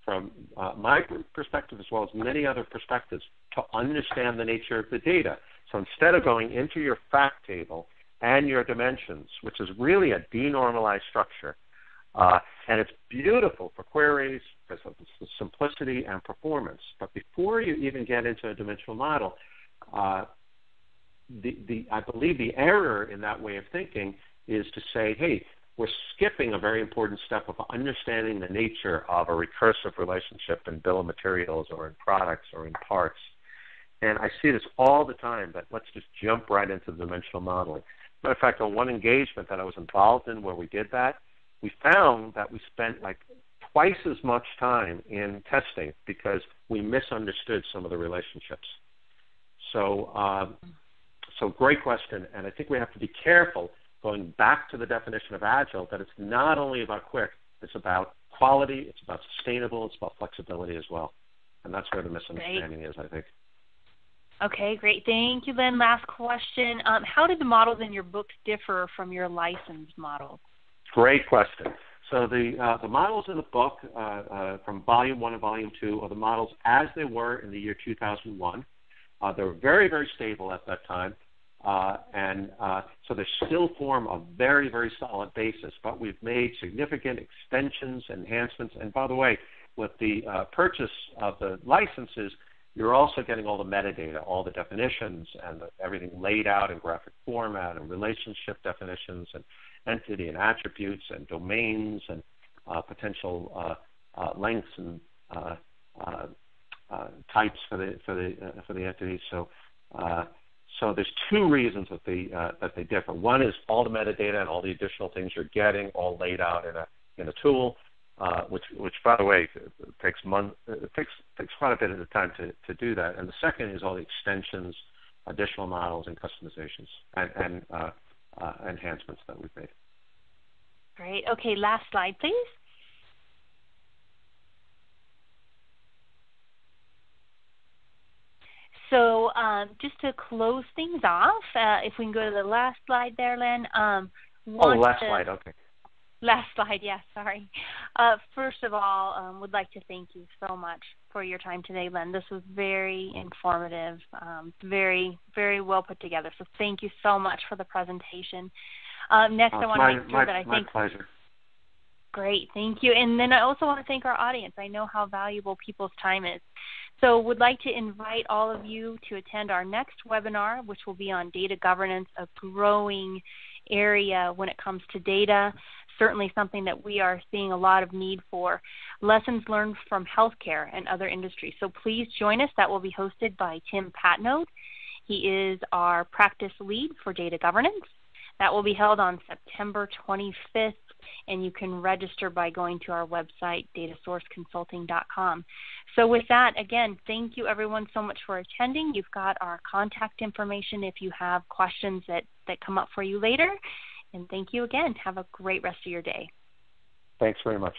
from my perspective as well as many other perspectives to understand the nature of the data. So instead of going into your fact table and your dimensions, which is really a denormalized structure, and it's beautiful for queries because of the simplicity and performance. But before you even get into a dimensional model, I believe the error in that way of thinking is to say, hey, we're skipping a very important step of understanding the nature of a recursive relationship in bill of materials or in products or in parts. And I see this all the time, that let's just jump right into the dimensional modeling. Matter of fact, on one engagement that I was involved in where we did that, we found that we spent like twice as much time in testing because we misunderstood some of the relationships. So great question, and I think we have to be careful going back to the definition of Agile that it's not only about quick, it's about quality, it's about sustainable, it's about flexibility as well. And that's where the misunderstanding is, I think. Okay, great. Thank you, Len. Last question. How do the models in your books differ from your licensed models? Great question. So the models in the book from Volume 1 and Volume 2 are the models as they were in the year 2001. They were very, very stable at that time. So they still form a very, very solid basis, but we've made significant extensions, enhancements, and by the way, with the purchase of the licenses, you're also getting all the metadata, all the definitions, and everything laid out in graphic format, and relationship definitions, and entity and attributes, and domains, and potential lengths and types for the entities. So there's two reasons that they differ. One is all the metadata and all the additional things you're getting all laid out in a tool, which by the way takes quite a bit of the time to do that. And the second is all the extensions, additional models, and customizations and enhancements that we've made. Great. Okay, last slide, please. So just to close things off, if we can go to the last slide there, Len. Last slide, okay. Last slide, yes, sorry. First of all, would like to thank you so much for your time today, Len. This was very informative, very, very well put together. So thank you so much for the presentation. Next, I want to make sure that I think... My pleasure. Great, thank you. And then I also want to thank our audience. I know how valuable people's time is. So would like to invite all of you to attend our next webinar, which will be on data governance, a growing area when it comes to data, certainly something that we are seeing a lot of need for. Lessons learned from healthcare and other industries. So please join us. That will be hosted by Tim Patnode. He is our practice lead for data governance. That will be held on September 25th, and you can register by going to our website, datasourceconsulting.com. So with that, again, thank you everyone so much for attending. You've got our contact information if you have questions that come up for you later. And thank you again. Have a great rest of your day. Thanks very much.